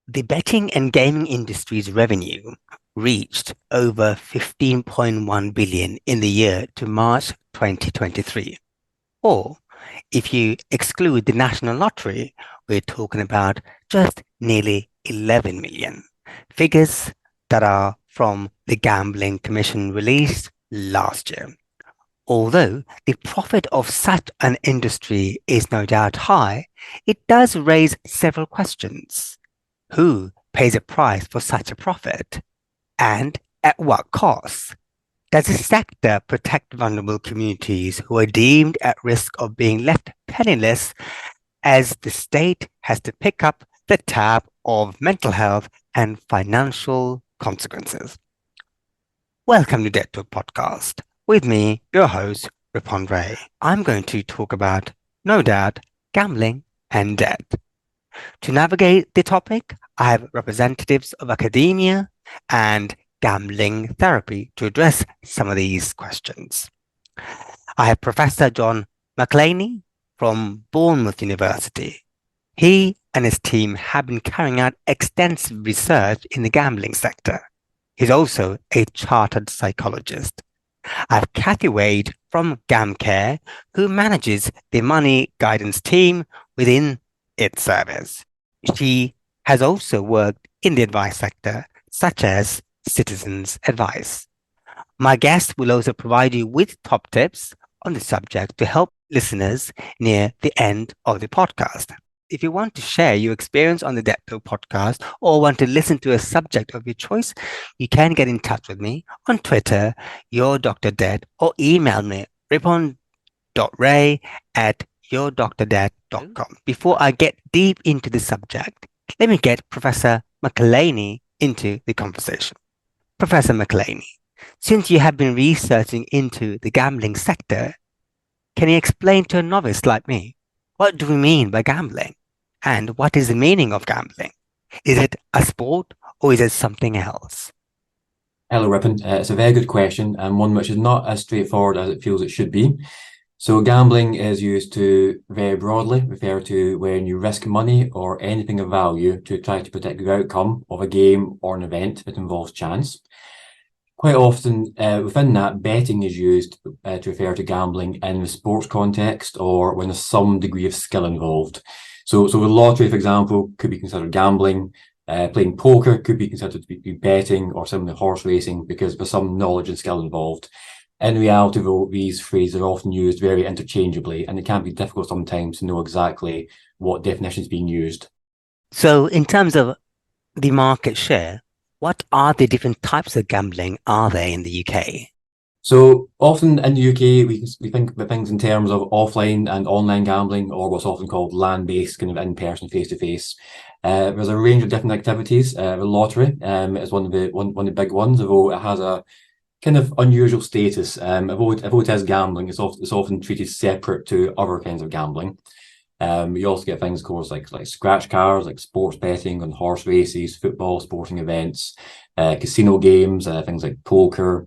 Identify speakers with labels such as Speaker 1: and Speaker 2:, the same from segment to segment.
Speaker 1: The betting and gaming industry's revenue reached over 15.1 billion in the year to March 2023. Or, if you exclude the National Lottery, we're talking about just nearly 11 million. Figures that are from the Gambling Commission released last year. Although the profit of such an industry is no doubt high, it does raise several questions. Who pays a price for such a profit? And at what cost? Does the sector protect vulnerable communities who are deemed at risk of being left penniless as the state has to pick up the tab of mental health and financial consequences? Welcome to Debt Talk Podcast. With me, your host, Ripon Ray. I'm going to talk about, no doubt, gambling and debt. To navigate the topic, I have representatives of academia and gambling therapy to address some of these questions. I have Professor John McAlaney from Bournemouth University. He and his team have been carrying out extensive research in the gambling sector. He's also a chartered psychologist. I have Kathy Wade from GamCare, who manages the money guidance team within its service. She has also worked in the advice sector, such as Citizens Advice. My guest will also provide you with top tips on the subject to help listeners near the end of the podcast. If you want to share your experience on the Debt Talk podcast or want to listen to a subject of your choice, you can get in touch with me on Twitter, Your Dr. Debt, or email me, ripon.ray@yourdrdebt.com. Before I get deep into the subject, let me get Professor McAlaney into the conversation. Professor McAlaney, since you have been researching into the gambling sector, can you explain to a novice like me, what do we mean by gambling? And what is the meaning of gambling? Is it a sport or is it something else?
Speaker 2: Hello, Ripon. It's a very good question and one which is not as straightforward as it feels it should be. So gambling is used to very broadly refer to when you risk money or anything of value to try to predict the outcome of a game or an event that involves chance. Quite often within that, betting is used to refer to gambling in the sports context or when there's some degree of skill involved. So the lottery, for example, could be considered gambling. Playing poker could be considered to be betting, or similarly horse racing, because there's some knowledge and skill involved. In reality, though, these phrases are often used very interchangeably, and it can be difficult sometimes to know exactly what definition is being used.
Speaker 1: So in terms of the market share, what are the different types of gambling are there in the UK?
Speaker 2: So often in the UK, we think about things in terms of offline and online gambling, or what's often called land-based, kind of in-person, face-to-face. There's a range of different activities. The lottery is one of the big ones, although it has a kind of unusual status. Although it is gambling, it's often treated separate to other kinds of gambling. You also get things, of course, like scratch cards, like sports betting on horse races, football, sporting events, casino games, things like poker,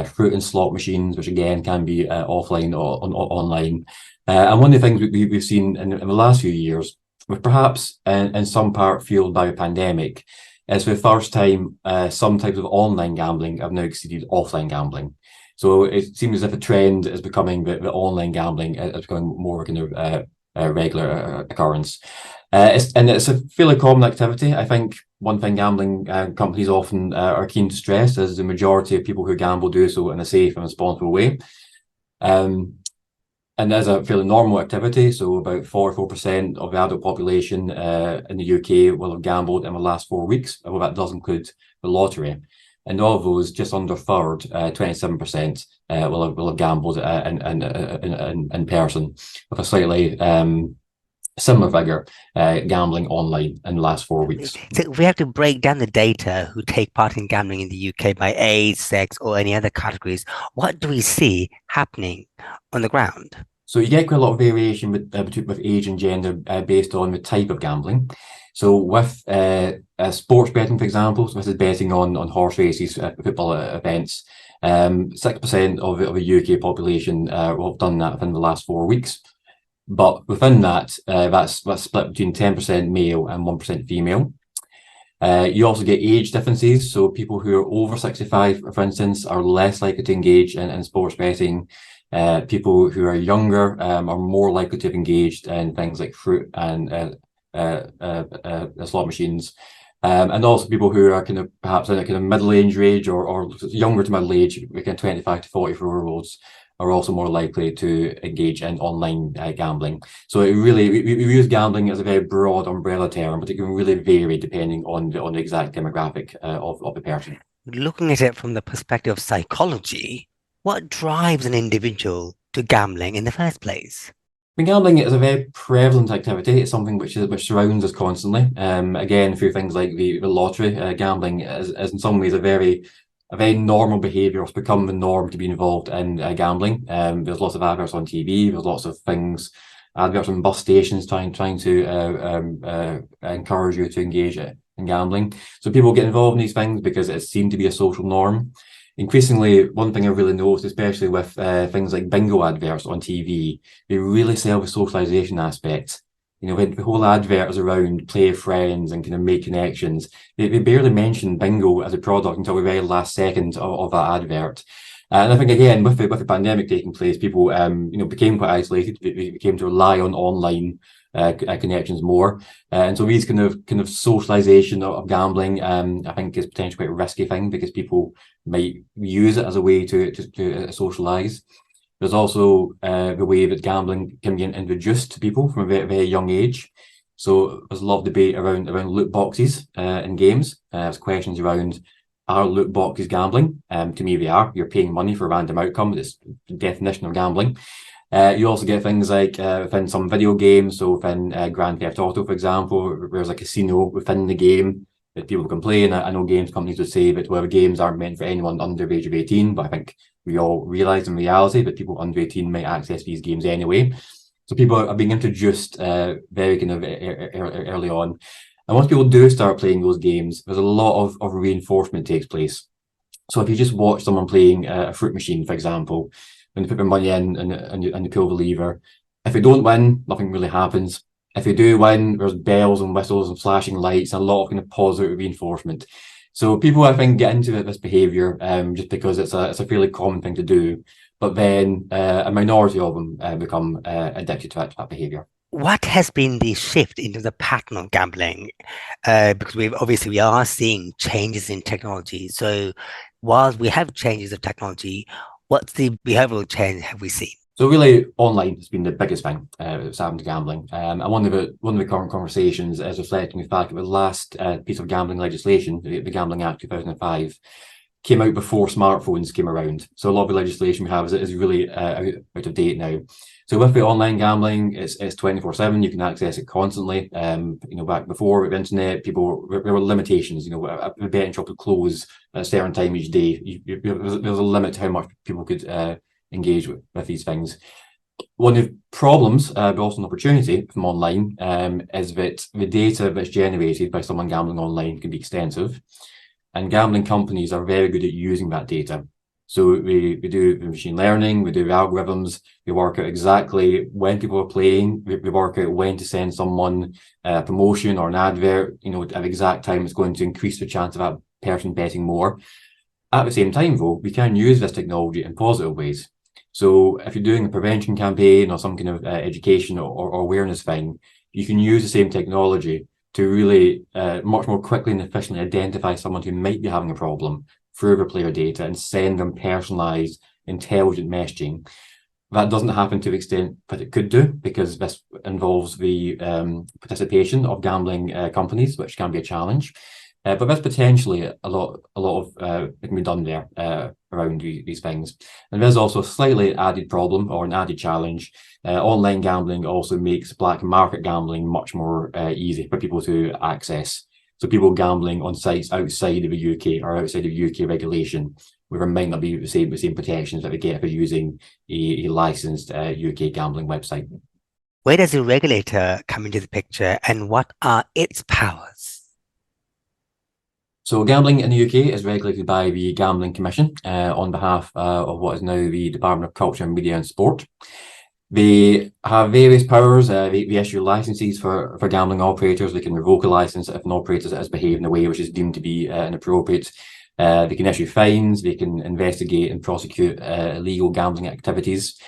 Speaker 2: fruit and slot machines, which again can be offline or online. And one of the things we've seen in the last few years, with perhaps in some part fueled by the pandemic, is for the first time some types of online gambling have now exceeded offline gambling. So it seems as if a trend is becoming the online gambling is becoming more kind of regular occurrence. It's a fairly common activity. I think one thing gambling companies often are keen to stress is the majority of people who gamble do so in a safe and responsible way. And as a fairly normal activity, so about 44% of the adult population in the UK will have gambled in the last 4 weeks, although that does include the lottery. And of those, just under a third, 27%, will have gambled in person, with a slightly similar figure gambling online in the last 4 weeks.
Speaker 1: So we have to break down the data who take part in gambling in the UK by age, sex, or any other categories. What do we see happening on the ground?
Speaker 2: So you get quite a lot of variation with age and gender based on the type of gambling. So with sports betting, for example, so this is betting on horse races, football events, 6% of the UK population will have done that within the last 4 weeks. But within that, that's split between 10% male and 1% female. You also get age differences. So people who are over 65, for instance, are less likely to engage in sports betting. People who are younger are more likely to have engaged in things like fruit and slot machines. And also people who are kind of perhaps in a kind of middle-age range or younger to middle age, kind of 25 to 44-year-olds, are also more likely to engage in online gambling. So it really, we use gambling as a very broad umbrella term, but it can really vary depending on the exact demographic of the person.
Speaker 1: Looking at it from the perspective of psychology, what drives an individual to gambling in the first place?
Speaker 2: Gambling is a very prevalent activity. It's something which surrounds us constantly. Again, through things like the lottery, gambling is in some ways a very normal behaviour. It's become the norm to be involved in gambling. There's lots of adverts on TV. There's lots of things, adverts on bus stations trying to encourage you to engage in gambling. So people get involved in these things because it seemed to be a social norm. Increasingly, one thing I've really noticed, especially with things like bingo adverts on TV, they really sell the socialization aspect. You know, when the whole advert is around play with friends and kind of make connections, they barely mention bingo as a product until the very last second of that advert. And I think again, with the pandemic taking place, people became quite isolated. They became to rely on online connections more, and so these kind of socialization of gambling, I think, is potentially quite a risky thing because people might use it as a way to socialize. There's also the way that gambling can be introduced to people from a very, very young age. So there's a lot of debate around loot boxes in games. There's questions around, are loot boxes gambling? To me, they are. You're paying money for a random outcome. It's the definition of gambling. You also get things like within some video games. So within Grand Theft Auto, for example, there's a casino within the game that people can play. And I know games companies would say that, well, the games aren't meant for anyone under the age of 18. But I think we all realize in reality that people under 18 might access these games anyway. So people are being introduced very kind of early on. And once people do start playing those games, there's a lot of reinforcement takes place. So if you just watch someone playing a fruit machine, for example, when they put their money in and you pull the lever, if they don't win, nothing really happens. If they do win, there's bells and whistles and flashing lights and a lot of kind of positive reinforcement. So people, I think, get into this behaviour just because it's a fairly common thing to do. But then a minority of them become addicted to that behaviour.
Speaker 1: What has been the shift into the pattern of gambling? Because we are seeing changes in technology. So while we have changes of technology, what's the behavioural change have we seen?
Speaker 2: So really, online has been the biggest thing that's happened to gambling. And one of the current conversations is reflecting the fact that the last piece of gambling legislation, the Gambling Act 2005, came out before smartphones came around. So a lot of the legislation we have is really out of date now. So with the online gambling, it's 24/7. You can access it constantly. Back before the internet, there were limitations. A betting shop would close at a certain time each day. There was a limit to how much people could engage with these things. One of the problems, but also an opportunity from online, is that the data that's generated by someone gambling online can be extensive. And gambling companies are very good at using that data. So we do machine learning, we do algorithms, we work out exactly when people are playing, we work out when to send someone a promotion or an advert, at the exact time it's going to increase the chance of that person betting more. At the same time, though, we can use this technology in positive ways. So if you're doing a prevention campaign or some kind of education or awareness thing, you can use the same technology to really much more quickly and efficiently identify someone who might be having a problem through the player data and send them personalized, intelligent messaging. That doesn't happen to the extent that it could do because this involves the participation of gambling companies, which can be a challenge. But there's potentially a lot of it can be done there around these things. And there's also a slightly added problem or an added challenge. Online gambling also makes black market gambling much more easy for people to access. So people gambling on sites outside of the UK or outside of UK regulation, where there might not be the same protections that they get for using a licensed UK gambling website.
Speaker 1: Where does the regulator come into the picture and what are its powers?
Speaker 2: So gambling in the UK is regulated by the Gambling Commission on behalf of what is now the Department of Culture, Media and Sport. They have various powers. They issue licenses for gambling operators. They can revoke a license if an operator has behaved in a way which is deemed to be inappropriate. They can issue fines. They can investigate and prosecute illegal gambling activities.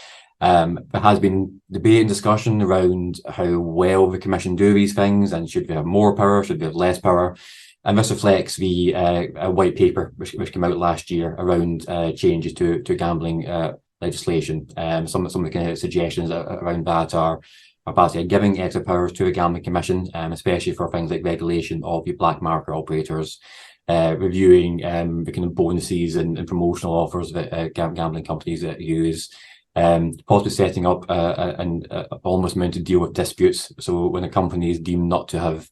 Speaker 2: There has been debate and discussion around how well the Commission do these things, and should they have more power, should they have less power? And this reflects the white paper which came out last year around changes to gambling legislation. Some of the kind of suggestions around that are basically giving extra powers to the Gambling Commission, especially for things like regulation of your black market operators, reviewing the kind of bonuses and promotional offers that gambling companies use. Possibly setting up an ombudsman to deal with disputes. So when a company is deemed not to have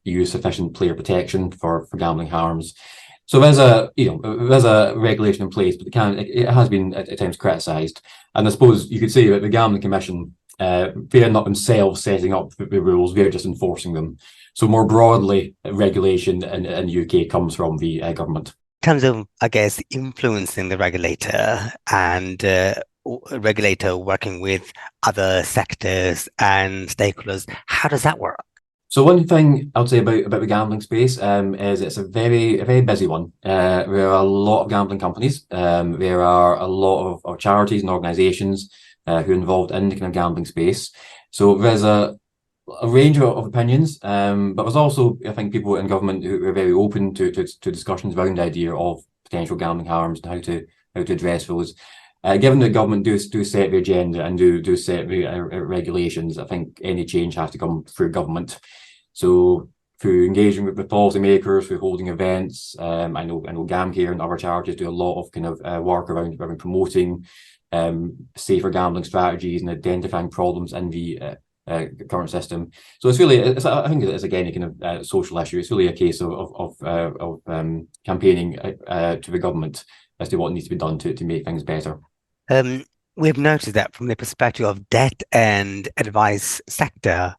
Speaker 2: used sufficient player protection for gambling harms. So there's a regulation in place, but it has been at times criticised. And I suppose you could say that the Gambling Commission, they're not themselves setting up the rules, they're just enforcing them. So more broadly, regulation in the UK comes from the government.
Speaker 1: In terms of, I guess, influencing the regulator and regulator working with other sectors and stakeholders, how does that work?
Speaker 2: So one thing I would say about the gambling space is it's a very busy one. There are a lot of gambling companies. There are a lot of charities and organisations who are involved in the kind of gambling space. So there's a range of opinions, but there's also, I think, people in government who are very open to discussions around the idea of potential gambling harms and how to address those. Given that government do set the agenda and do set the regulations, I think any change has to come through government. So through engaging with the policymakers, through holding events, I know GamCare and other charities do a lot of kind of work around promoting safer gambling strategies and identifying problems in the current system. So it's really, I think it's again a kind of social issue. It's really a case of campaigning to the government as to what needs to be done to make things better.
Speaker 1: We've noticed that from the perspective of debt and advice sector,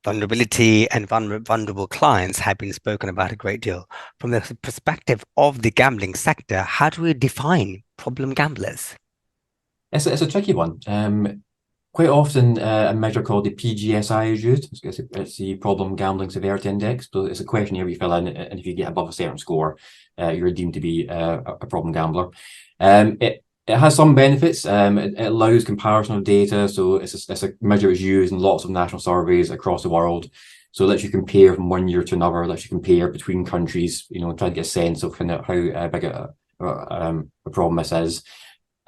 Speaker 1: vulnerability and vulnerable clients have been spoken about a great deal. From the perspective of the gambling sector, how do we define problem gamblers?
Speaker 2: It's a tricky one. Quite often a measure called the PGSI is used. It's the Problem Gambling Severity Index. So it's a questionnaire you fill in, and if you get above a certain score, you're deemed to be a problem gambler. It has some benefits. It allows comparison of data. So it's a measure that's used in lots of national surveys across the world. So it lets you compare from one year to another, lets you compare between countries, try to get a sense of kind of how big a problem this is.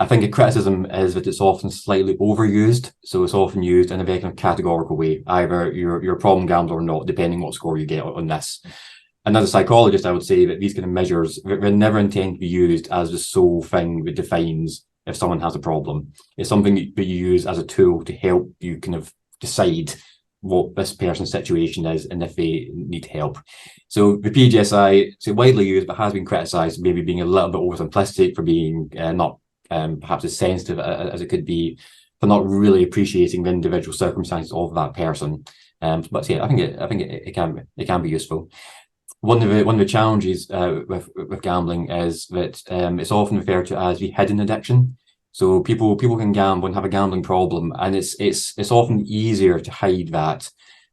Speaker 2: I think a criticism is that it's often slightly overused. So it's often used in a very kind of categorical way. Either you're a problem gambler or not, depending what score you get on this. And as a psychologist, I would say that these kind of measures, they're never intended to be used as the sole thing that defines if someone has a problem. It's something that you use as a tool to help you kind of decide what this person's situation is and if they need help. So the PGSI, it's widely used, but has been criticised, maybe being a little bit oversimplistic, for being not perhaps as sensitive as it could be, for not really appreciating the individual circumstances of that person. But yeah, I think it can be useful. One of the challenges with gambling is that it's often referred to as the hidden addiction. So people can gamble and have a gambling problem, and it's often easier to hide that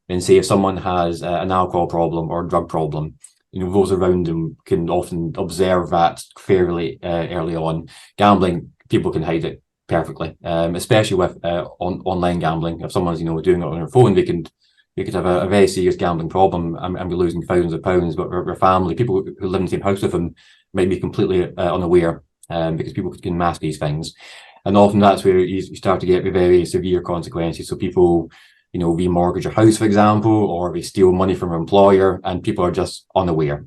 Speaker 2: than, say, if someone has an alcohol problem or a drug problem. Those around them can often observe that fairly early on. Gambling, people can hide it perfectly, especially with online gambling. If someone's doing it on their phone, they could have a very serious gambling problem and be losing thousands of pounds, but their family, people who live in the same house with them, might be completely unaware, because people can mask these things. And often that's where you start to get very severe consequences. So people, remortgage a house, for example, or they steal money from an employer, and people are just unaware.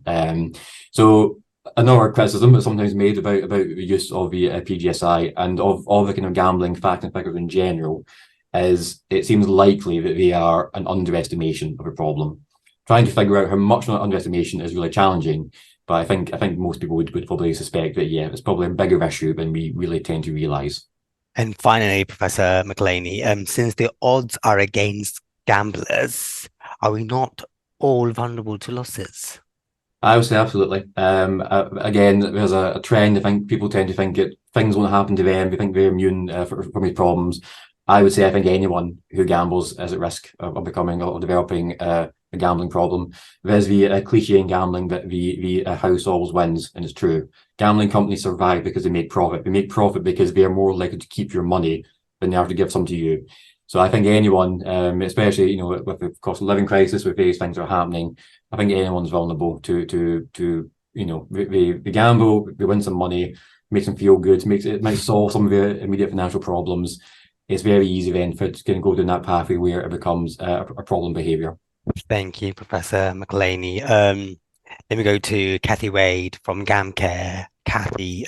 Speaker 2: So another criticism that's sometimes made about the use of the PGSI and of the kind of gambling facts and figures in general is it seems likely that they are an underestimation of a problem. Trying to figure out how much of an underestimation is really challenging, but I think most people would probably suspect that, yeah, it's probably a bigger issue than we really tend to realise.
Speaker 1: And finally, Professor McAlaney, since the odds are against gamblers, are we not all vulnerable to losses?
Speaker 2: I would say absolutely. Again, there's a trend. I think people tend to think things won't happen to them. They think they're immune from these problems. I would say I think anyone who gambles is at risk of becoming or developing a gambling problem. There's a cliche in gambling that the house always wins, and it's true. Gambling companies survive because they make profit. They make profit because they are more likely to keep your money than they are to give some to you. So I think anyone, especially with the cost of living crisis, with various things that are happening, I think anyone's vulnerable to they gamble, they win some money, makes them feel good, it might solve some of their immediate financial problems. It's very easy then for it to go down that pathway where it becomes a problem behaviour.
Speaker 1: Thank you, Professor McAlaney. Let me go to Kathy Wade from GamCare. Kathy,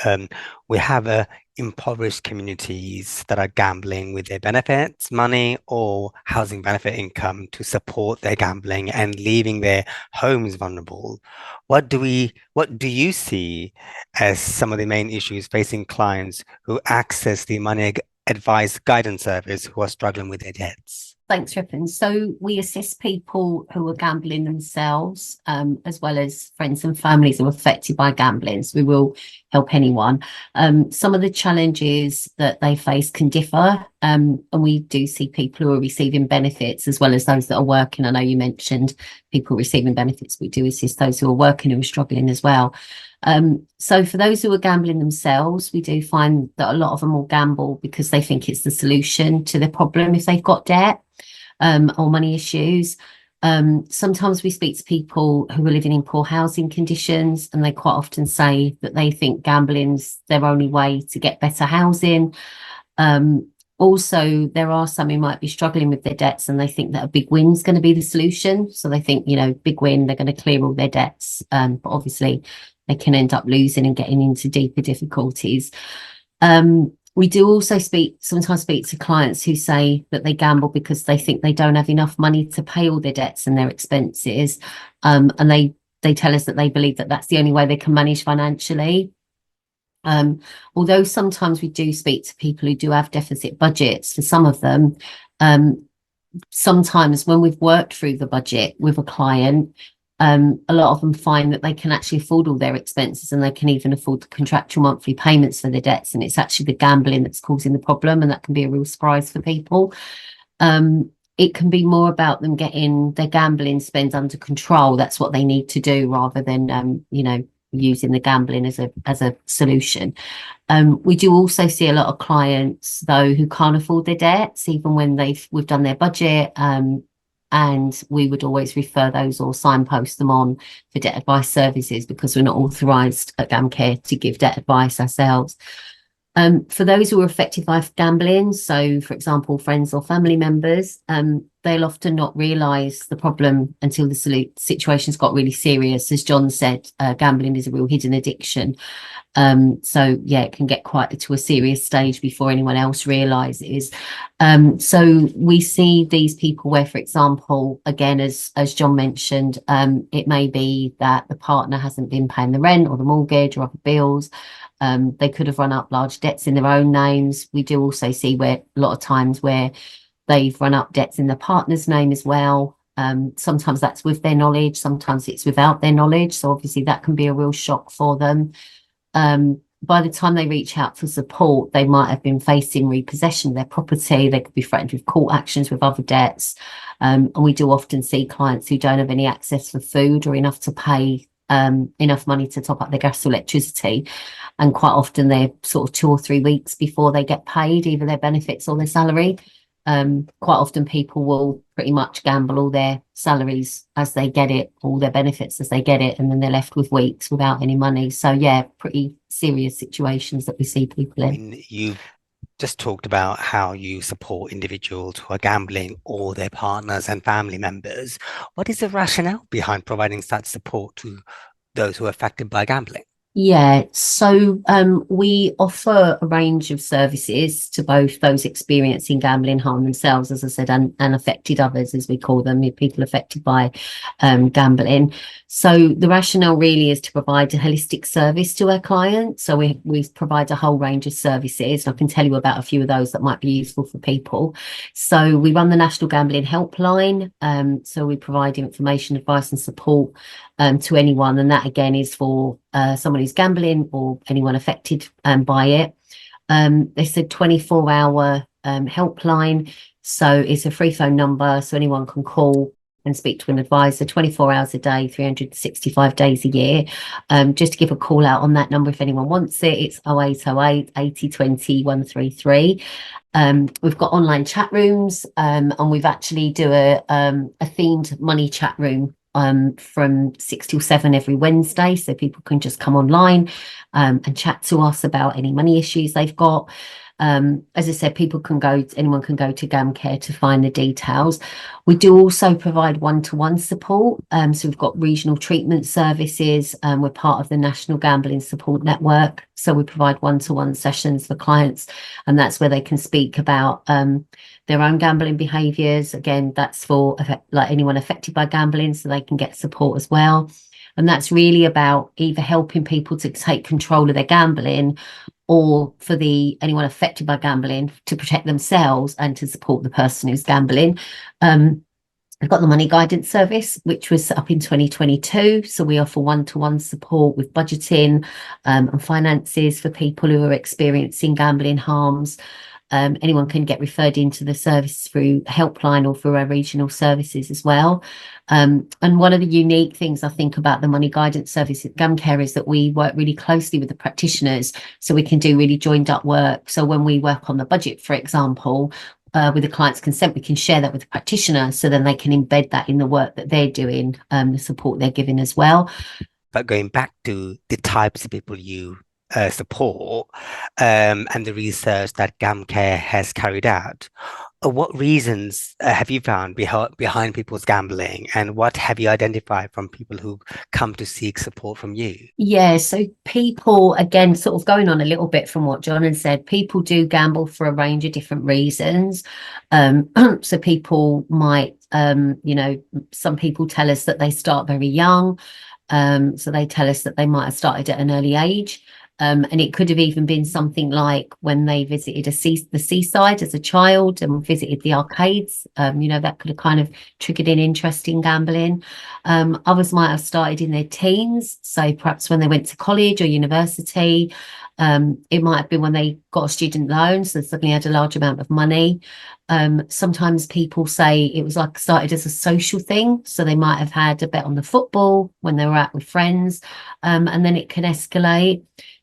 Speaker 1: we have impoverished communities that are gambling with their benefits, money, or housing benefit income to support their gambling and leaving their homes vulnerable. What do you see as some of the main issues facing clients who access the money advice guidance service who are struggling with their debts?
Speaker 3: Thanks, Ripon. So we assist people who are gambling themselves, as well as friends and families who are affected by gambling. So we will help anyone. Some of the challenges that they face can differ, and we do see people who are receiving benefits as well as those that are working. I know you mentioned people receiving benefits. We do assist those who are working who are struggling as well. So for those who are gambling themselves, we do find that a lot of them will gamble because they think it's the solution to their problem if they've got debt or money issues. Sometimes we speak to people who are living in poor housing conditions, and they quite often say that they think gambling's their only way to get better housing. Also, there are some who might be struggling with their debts and they think that a big win's going to be the solution. So they think, big win, they're going to clear all their debts. But obviously, they can end up losing and getting into deeper difficulties. We do also sometimes speak to clients who say that they gamble because they think they don't have enough money to pay all their debts and their expenses. And they tell us that they believe that that's the only way they can manage financially. Although sometimes we do speak to people who do have deficit budgets, for some of them, sometimes when we've worked through the budget with a client, a lot of them find that they can actually afford all their expenses and they can even afford the contractual monthly payments for their debts. And it's actually the gambling that's causing the problem. And that can be a real surprise for people. It can be more about them getting their gambling spend under control. That's what they need to do rather than, using the gambling as a solution. We do also see a lot of clients, though, who can't afford their debts, even when we've done their budget. And we would always refer those or signpost them on for debt advice services because we're not authorised at GamCare to give debt advice ourselves. For those who are affected by gambling, so for example, friends or family members, they'll often not realise the problem until the situation's got really serious. As John said, gambling is a real hidden addiction. It can get quite to a serious stage before anyone else realises. So we see these people where, for example, again, as John mentioned, it may be that the partner hasn't been paying the rent or the mortgage or other bills. They could have run up large debts in their own names. We do also see where a lot of times where they've run up debts in their partner's name as well. Sometimes that's with their knowledge, sometimes it's without their knowledge. So obviously that can be a real shock for them. By the time they reach out for support, they might have been facing repossession of their property. They could be threatened with court actions with other debts. And we do often see clients who don't have any access for food or enough to pay enough money to top up their gas or electricity. And quite often they're sort of 2 or 3 weeks before they get paid either their benefits or their salary. Quite often people will pretty much gamble all their salaries as they get it, all their benefits as they get it, and then they're left with weeks without any money. So yeah, pretty serious situations that we see people in.
Speaker 1: You've just talked about how you support individuals who are gambling or their partners and family members. What is the rationale behind providing such support to those who are affected by gambling?
Speaker 3: Yeah, so we offer a range of services to both those experiencing gambling harm themselves, as I said, and affected others, as we call them, people affected by gambling. So the rationale really is to provide a holistic service to our clients. So we provide a whole range of services, and I can tell you about a few of those that might be useful for people. So we run the National Gambling Helpline. So we provide information, advice and support to anyone, and that again is for someone who's gambling or anyone affected by it. It's a 24-hour helpline. So it's a free phone number, so anyone can call and speak to an advisor 24 hours a day, 365 days a year. Just to give a call out on that number if anyone wants it, it's 0808 80 20 133. We've got online chat rooms, and we've actually do a themed money chat room from 6 till 7 every Wednesday, so people can just come online and chat to us about any money issues they've got. As I said, anyone can go to GamCare to find the details. We do also provide one-to-one support. So we've got regional treatment services. We're part of the National Gambling Support Network. So we provide one-to-one sessions for clients, and that's where they can speak about their own gambling behaviours. Again, that's for like anyone affected by gambling, so they can get support as well. And that's really about either helping people to take control of their gambling, or for anyone affected by gambling to protect themselves and to support the person who's gambling. We've got the Money Guidance Service, which was set up in 2022. So we offer one-to-one support with budgeting and finances for people who are experiencing gambling harms. Anyone can get referred into the service through helpline or through our regional services as well. And one of the unique things I think about the Money Guidance Service at GamCare is that we work really closely with the practitioners, so we can do really joined up work. So when we work on the budget, for example, with the client's consent, we can share that with the practitioner, so then they can embed that in the work that they're doing, the support they're giving as well.
Speaker 1: But going back to the types of people you support and the research that GamCare has carried out, what reasons have you found behind people's gambling, and what have you identified from people who come to seek support from you?
Speaker 3: Yeah, so people, again, sort of going on a little bit from what John has said, people do gamble for a range of different reasons. So people might, some people tell us that they start very young. So they tell us that they might have started at an early age. And it could have even been something like when they visited the seaside as a child and visited the arcades. That could have kind of triggered an interest in gambling. Others might have started in their teens, so perhaps when they went to college or university. It might have been when they got a student loan, so they suddenly had a large amount of money. Sometimes people say it was like started as a social thing, so they might have had a bet on the football when they were out with friends, and then it can escalate.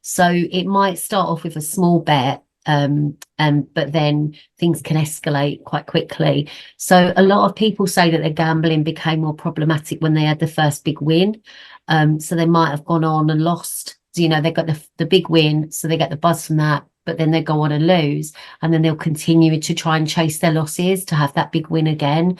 Speaker 3: So it might start off with a small bet, but then things can escalate quite quickly. So a lot of people say that their gambling became more problematic when they had the first big win. So they might have gone on and lost. They got the big win, so they get the buzz from that, but then they go on and lose, and then they'll continue to try and chase their losses to have that big win again.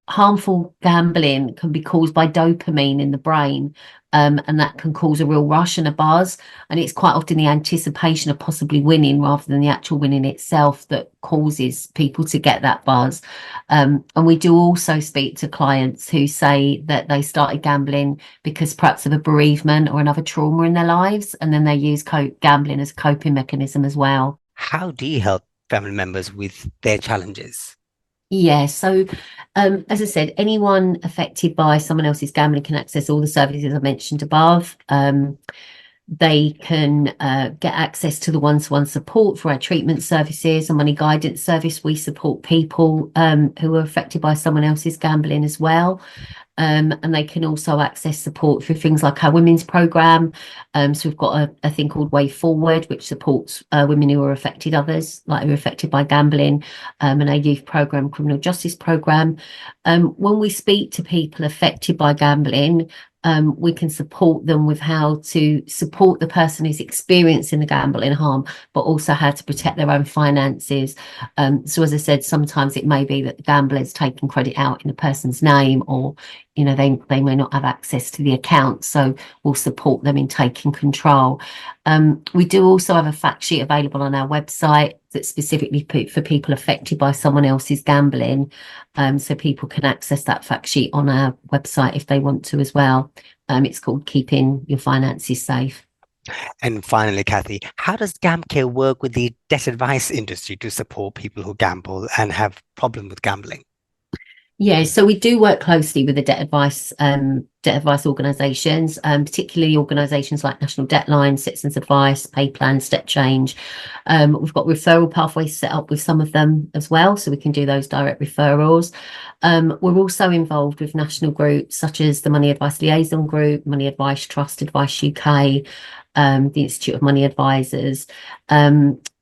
Speaker 3: Harmful gambling can be caused by dopamine in the brain, and that can cause a real rush and a buzz, and it's quite often the anticipation of possibly winning rather than the actual winning itself that causes people to get that buzz. And we do also speak to clients who say that they started gambling because perhaps of a bereavement or another trauma in their lives, and then they use gambling as a coping mechanism as well.
Speaker 1: How do you help family members with their challenges?
Speaker 3: Yeah, so as I said, anyone affected by someone else's gambling can access all the services I mentioned above. They can get access to the one-to-one support for our treatment services and Money Guidance Service. We support people who are affected by someone else's gambling as well. And they can also access support through things like our women's programme. So we've got a thing called Way Forward, which supports women who are affected, others like who are affected by gambling, and our youth programme, criminal justice programme. When we speak to people affected by gambling, we can support them with how to support the person who's experiencing the gambling harm, but also how to protect their own finances. So as I said, sometimes it may be that the gambler is taking credit out in a person's name, or they may not have access to the account, so we'll support them in taking control. We do also have a fact sheet available on our website that's specifically for people affected by someone else's gambling, so people can access that fact sheet on our website if they want to as well. It's called Keeping Your Finances Safe.
Speaker 1: And finally, Kathy, how does GamCare work with the debt advice industry to support people who gamble and have problems with gambling?
Speaker 3: Yeah, so we do work closely with the debt advice debt advice organisations, particularly organisations like National Debt Line, Citizens Advice, Pay Plan, Step Change. We've got referral pathways set up with some of them as well, so we can do those direct referrals. We're also involved with national groups such as the Money Advice Liaison Group, Money Advice Trust Advice UK, the Institute of Money Advisors,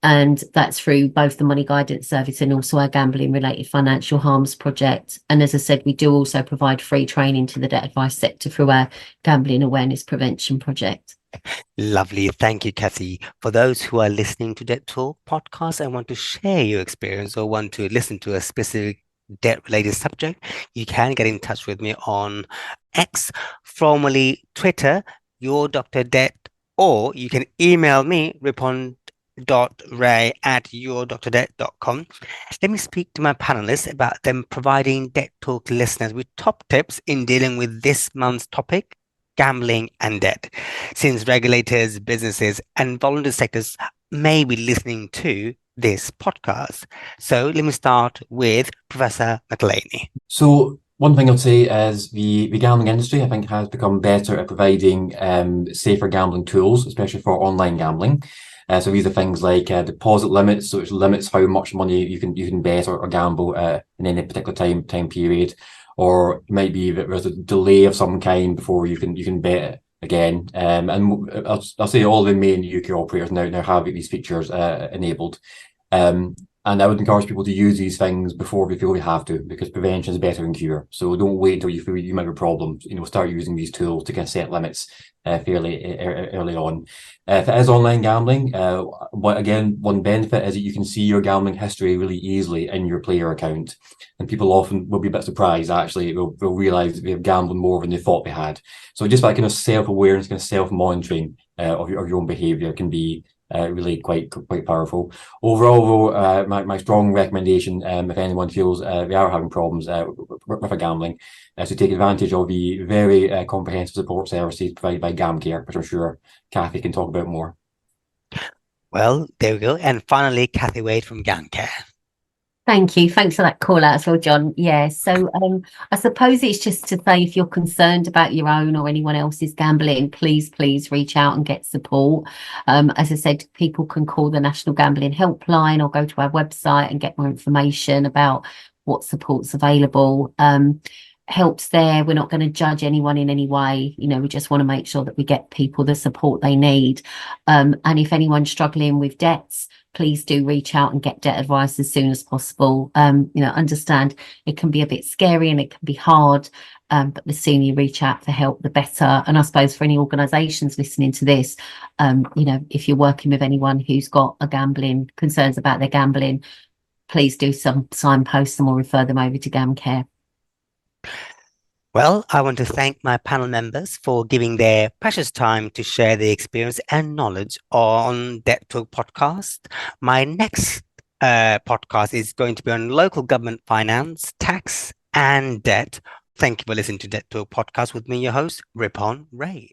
Speaker 3: and that's through both the Money Guidance Service and also our Gambling Related Financial Harms Project. And as I said, we do also provide free training to the debt advice sector through our Gambling Awareness Prevention Project.
Speaker 1: Lovely. Thank you, Kathy. For those who are listening to Debt Talk podcast and want to share your experience or want to listen to a specific debt-related subject, you can get in touch with me on X, formerly Twitter, Your Dr. Debt, or you can email me, ripon.ray@yourdrdebt.com. Let me speak to my panelists about them providing Debt Talk listeners with top tips in dealing with this month's topic, gambling and debt, since regulators, businesses, and voluntary sectors may be listening to this podcast. So let me start with Professor McAlaney.
Speaker 2: So one thing I'd say is the gambling industry, I think, has become better at providing safer gambling tools, especially for online gambling. So these are things like deposit limits, so it limits how much money you can bet or gamble in any particular time period, or it might be that there's a delay of some kind before you can bet again. And I'll say all the main UK operators now have these features enabled. And I would encourage people to use these things before they feel they have to, because prevention is better than cure. So don't wait until you feel you might have a problem. Start using these tools to kind of set limits fairly early on. If it is online gambling, one benefit is that you can see your gambling history really easily in your player account. And people often will be a bit surprised, actually. They'll realize that they've gambled more than they thought they had. So just that kind of self-awareness, kind of self-monitoring of your own behaviour can be really quite powerful. Overall, though, my strong recommendation, if anyone feels they are having problems with gambling, is to take advantage of the very comprehensive support services provided by GamCare, which I'm sure Kathy can talk about more.
Speaker 1: Well, there we go. And finally, Kathy Wade from GamCare.
Speaker 3: Thank you. Thanks for that call out as well, John. Yeah, so I suppose it's just to say, if you're concerned about your own or anyone else's gambling, please reach out and get support. As I said, people can call the National Gambling Helpline or go to our website and get more information about what support's available. Help's there. We're not going to judge anyone in any way. We just want to make sure that we get people the support they need. And if anyone's struggling with debts, please do reach out and get debt advice as soon as possible. Understand it can be a bit scary and it can be hard, but the sooner you reach out for help, the better. And I suppose for any organisations listening to this, if you're working with anyone who's got concerns about their gambling, please do signpost them or refer them over to GamCare.
Speaker 1: Well, I want to thank my panel members for giving their precious time to share their experience and knowledge on Debt Talk podcast. My next podcast is going to be on local government finance, tax, and debt. Thank you for listening to Debt Talk podcast with me, your host, Ripon Ray.